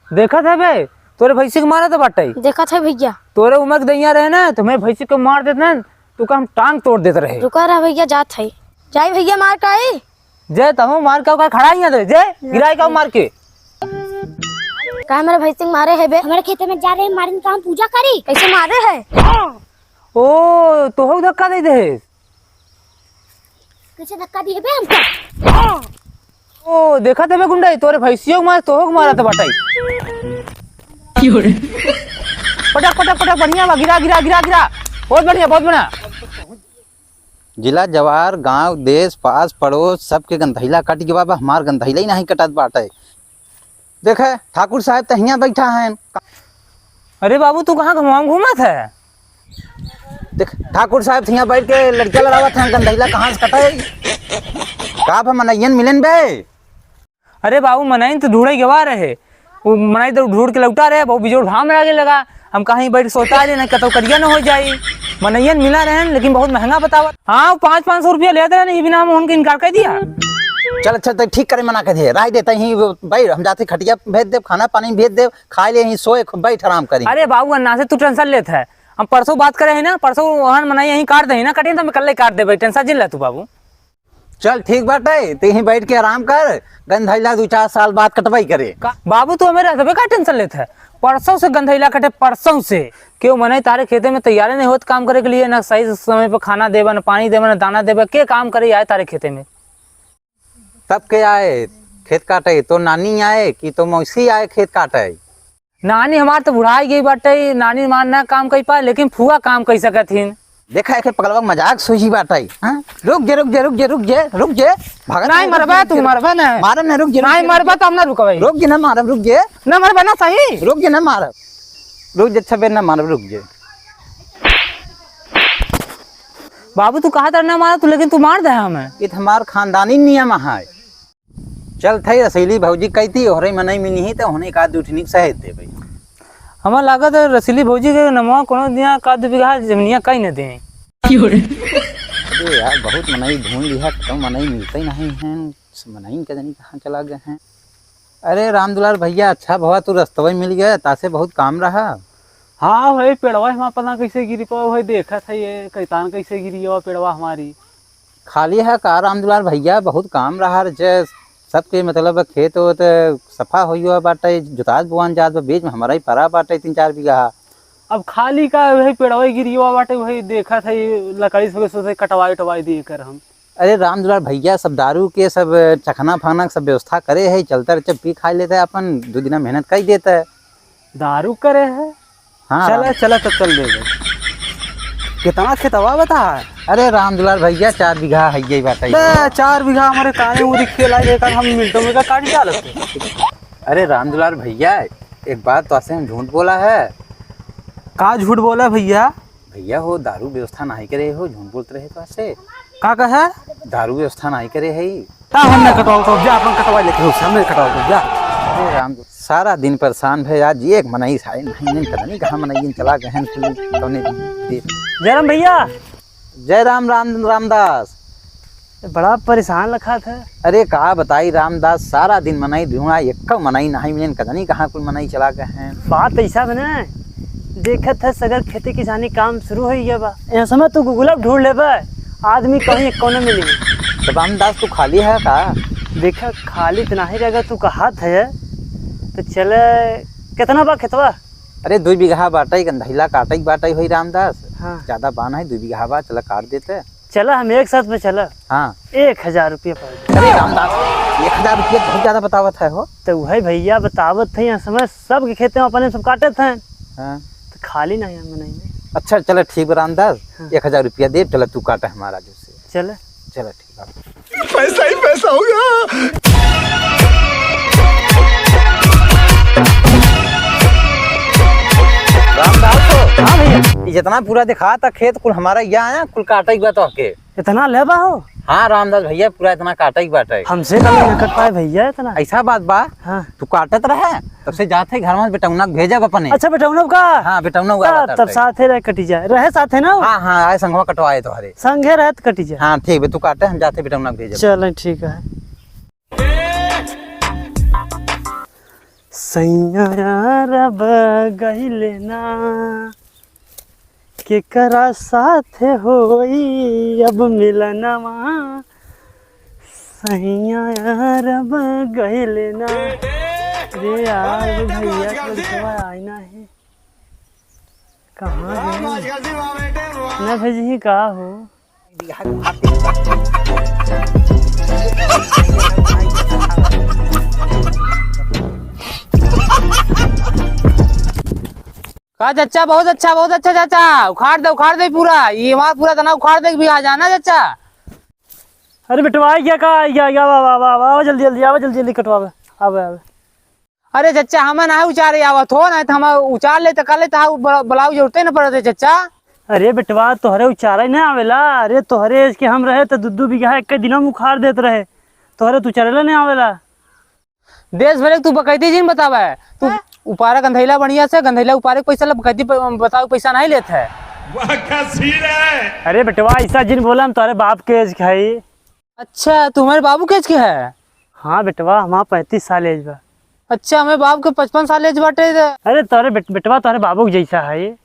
देखा था बे तोरे भैंसी को मारा था बाटे। देखा था भैया। तोरे उमर के दैया रहे ना तो मैं भैंसी को मार देते ना तो हम टांग तोड़ देते रहे। रुका रहा भैया जात है। जाए भैया मार का है। जय तहु मार का खड़ा ही है जय गिराई का मार के। का मेरे भैंसी मारे है बे। हमारे खेत में जा रहे हैं मारने का हम पूजा करी। कैसे मारे है? ओ तो हो धक्का दे दे। कैसे धक्का दिए बे हमको? ओ देखा था बे गुंडा तोरे भैंसियों को मार तो हो मारा था बाटे। पटक पटक पटक बढ़िया बा गिरा गिरा गिरा गिरा बहुत बढ़िया बहुत बढ़िया। जिला जवार गांव देश पास पड़ोस सबके गंधैला कट गया बाबा हमार गंधैला ही नहीं कटत बाटे। देखे ठाकुर साहब तो यहाँ बैठा है। अरे बाबू तू कहाँ घूमत है? देख ठाकुर साहब यहाँ बैठ के लड़कियां लड़ावत हैं गंधैला कहाँ से कटे का मनैयन मिलन बे। अरे बाबू मनाई तो ढूंढे गवा रहे वो मनाई तो ढूंढ के लौटा रहे बहुत बिजोड़ भाव में आगे लगा हम कहीं बैठ सोता रहे कतो करिया न हो जाई मनैयन मिला रहे लेकिन बहुत महंगा बतावा। हाँ 500-500 रुपया लेते रहे बिना हम उनके इनकार कर दिया। चल अच्छा तो ठीक करे मना कर दे राय देते ही भाई हम जाते खटिया भेज दे खाना पानी भेज दे खा ले ही सोए बैठ आराम करी। अरे बाबू अन्ना से तू टेंशन लेता है हम परसों बात करे है ना परसों वहाँ मनाई यहीं काट दे ना कटे तो मैं कल काट दे भाई टेंशन जिल तू बाबू। चल ठीक बाटे ते ही बैठ के आराम कर गंधैला 2-4 साल बाद कटवाई करे। बाबू तू मेरे रहते का टेंशन लेता है परसों से गंधैला कटे परसों से क्यों मनाई तारे खेते में तैयारी नहीं होत काम करे के लिए ना सही समय पर खाना देवा ना पानी देवा ना दाना देवा के काम करे आए तारे खेते में। तब के आए खेत काटे तो नानी आए कि तो मौसी आए खेत काटे? नानी हमार तो बुढ़ाई गई बाटे नानी मार ना काम कर पाए लेकिन फुआ काम कर सकथिन। देखा है पगलवा मजाक सोची बाटे। हां रुक जे रुक जे रुक जे रुक जे रुक जे भागना नहीं मरबा तू मरबा ना मारब ना रुक जे नहीं मरबा तो हम ना रुकबै रुक जे ना मारब रुक जे ना मरबा ना सही रुक जे ना मारब रुक जे छबे ना मारब रुक जे। बाबू तू कहा था ना मारा तू लेकिन तू मार दे हमें। ये हमार खानदानी नियम है। चल थई रसीली भौजी कहती ओरे मनई मिनी ही तो होने का दूठनी सहेज दे भाई। हमार लागत है रसीली भौजी के नमवा कोनो दिया का 2 बीघा जमीनिया कहीं न दे। अरे यार बहुत मनई ढूंढ लिया तो मनई मिलते ही नहीं है मनई के जानी कहाँ चला गए हैं। अरे रामदुलार भैया अच्छा भवा तू रस्तवे मिल गया तासे बहुत काम रहा। हाँ भाई पेड़वा हमारा पता कैसे गिरी पाओ भाई देखा था ये कैतान कैसे गिरी है पेड़वा हमारी। खाली है का रामदुलार भैया बहुत काम रहा जे सबके मतलब खेत हो तो सफा हो बाटे जुताज बुआन जात बीच में हमारा ही परा बाटे 3-4 बीघा। अब खाली का भाई पेड़वा गिरी हुआ बाटे भाई देखा था ये लकड़ी से कटवाई उटवाई दिए कर हम। अरे रामदुलार भैया सब दारू के सब चखना फाना सब व्यवस्था करे है चलता रहे पी खा लेता है अपन 2 दिन मेहनत कर देता है। दारू करे है? हाँ चला चला तो चल देगा। कितना खेतवा बता? अरे रामदुलार भैया 4 बीघा है यही बात है। 4 बीघा हमारे काने मुझे खेला लेकर हम मिनटों में का काट डालते। अरे रामदुलार भैया एक बात तो ऐसे हम झूठ बोला है। का झूठ बोला भैया? भैया हो दारू व्यवस्था नहीं करे हो झूठ बोलते रहे तो ऐसे का कहे? दारू व्यवस्था नहीं करे है हमने कटवाओ तो जा अपन कटवा लेके सामने कटवाओ तो जा। अरे राम सारा दिन परेशान है आज एक मनाई साई नहीं पता नहीं कहाँ मनाई चला गए हैं। जयराम भैया। जय राम रामदास। बड़ा परेशान रखा था। अरे कहा बताई रामदास सारा दिन मनाई ढूंढा एक मनाई नहीं मिले कदा नहीं कहाँ कोई मनाई चला गए हैं। बात ऐसा बने देखत है सगर खेती किसानी काम शुरू हो गया बा यहाँ समय तू गुलाब ढूंढ ले आदमी कहीं कोने मिली। तो रामदास तू खाली है का? देखा खाली तो नहीं रहेगा तू कहा है तो चले कितना बा खेतवा? अरे 2 बीघा बाटा गंधैला काटे बाटा हुई रामदास। हाँ ज्यादा बान है 2 बीघा बा चला काट देते। चला हम एक साथ में चला। हाँ 1000 रुपया पड़। अरे रामदास 1000 रुपया बहुत ज्यादा बतावत है हो। तो वही भैया बतावत थे यहाँ समय सब के खेते में अपने सब काटे थे। हाँ तो खाली नहीं हम नहीं। अच्छा चलो ठीक रामदास। हाँ। 1000 रुपया दे चला तू काटा हमारा जो से चले चलो ठीक है पैसा ही पैसा होगा। रामदास हो। हाँ भैया जितना पूरा दिखा था खेत कुल हमारा यहाँ आया कुल काटा ही बात के इतना लेबा हो? हाँ रामदास भैया पूरा इतना काटा ही बाटा हमसे नहीं कट पाए भैया इतना। ऐसा बात बा। हाँ तू काटत रहे तब से जाते घर में बेटौना भेजब अपने। अच्छा बेटौना का? हाँ बेटौना तब साथे रह कटी जाए रहे साथे ना। हाँ हाँ आए संगवा कटवाए तुम्हारे संगे रहे कटी जाए। हाँ ठीक है तू काटे हम जाते बेटौना भेजब। चल ठीक है। सैया रब गइले ना केकरा साथे होई अब मिलनवा सैया रब गइले ना। अरे यार वो भैया का लड़कवा आईना है कहाँ है ना भेजी का हो। का चाचा बहुत अच्छा चाचा, उखाड़ दे पूरा, ये वहाँ पूरा तना उखाड़ दे भी आ जाना चाचा। अरे बेटवा क्या कहा आवा जल्दी कटवावे आवे। अरे चाचा हमें ना उचारे आवत हो ना, तो हम उचार ले तो कर ले तो बुलाऊ जरूरत न पड़ते चाचा। अरे बेटवा तोहरे उचारा ही नहीं आवेला। अरे तोहरे के हम रहे तो 2 बीघा एक दिनों में उखाड़ देते रहे, तोहरे तू चरेला नहीं आवेला। देश भरे तू बकैती जी बतावा है, तू उपारा गंधैला बढ़िया से गंधैला उपारे पैसा बकैती बताओ पैसा नहीं लेते है। अरे बेटवा ऐसा जिन बोला हम तोहरे बाप के एज खाई। अच्छा तुम्हारे बाबू के एज के है? हाँ बेटवा हमारा 35 साल एज बा। अच्छा हमें बाप के 55 साल एज बाटे। अरे तोहरे बेटवा तोहरे बाबू के जैसा है।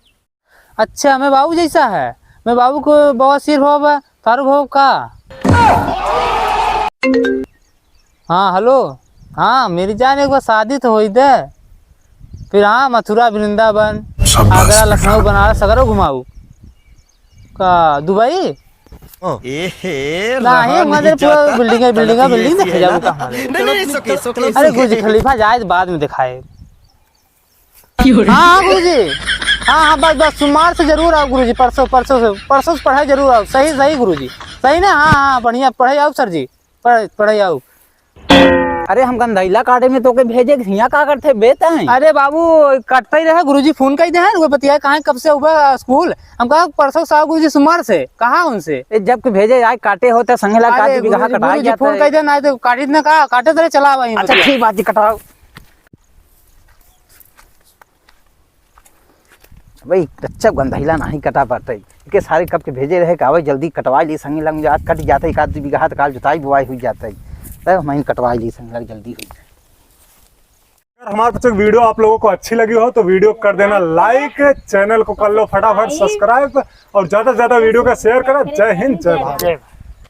अच्छा हमें बाबू जैसा है, मैं बाबू को बहुत सिर भाव है तारू भाव का। हाँ हेलो, हाँ मेरी जान एक बार शादी तो हुई दे, फिर हाँ मथुरा वृंदावन आगरा लखनऊ बनारस सगरो घुमाऊ का दुबई बिल्डिंग देखे जाओ का। अरे गुरुजी खलीफा जाए बाद में दिखाए। हाँ गुरुजी, हाँ बस सोमवार से जरूर आओ गुरुजी, परसों से पढ़ाई जरूर आओ। सही गुरुजी सही ना। हाँ बढ़िया पढ़ाई आओ सर जी, पढ़ाई आओ। अरे हम गंधैला काटे में तो के भेजे हियाँ का करते बेत हैं। अरे बाबू कटता ही रहा, गुरुजी फोन कर दे हैं वो बतिया कहाँ कब से हुआ स्कूल। हम कहा परसों से आओ गुरुजी सोमवार से, कहा उनसे जब के भेजे आए काटे होते संगेला काट बिगहा कटाई जाता फोन कर दे ना तो काटी ना कहा काटे तरह चला वहीं। अच्छा ठीक बात जी कटाओ भाई। अच्छा गंधैला नहीं कटा पाते के सारे कब के भेजे रहे कावे जल्दी कटवा ली संगे लग आज कट जाते एक आध बीघा तो काल जुताई बुआई हुई जाते तब हम कटवा ली संगे लग जल्दी हुई। अगर हमारे बच्चों की वीडियो आप लोगों को अच्छी लगी हो तो वीडियो कर देना लाइक, चैनल को कर लो फटाफट सब्सक्राइब और ज्यादा से ज्यादा वीडियो का शेयर करो। जय हिंद जय भारत।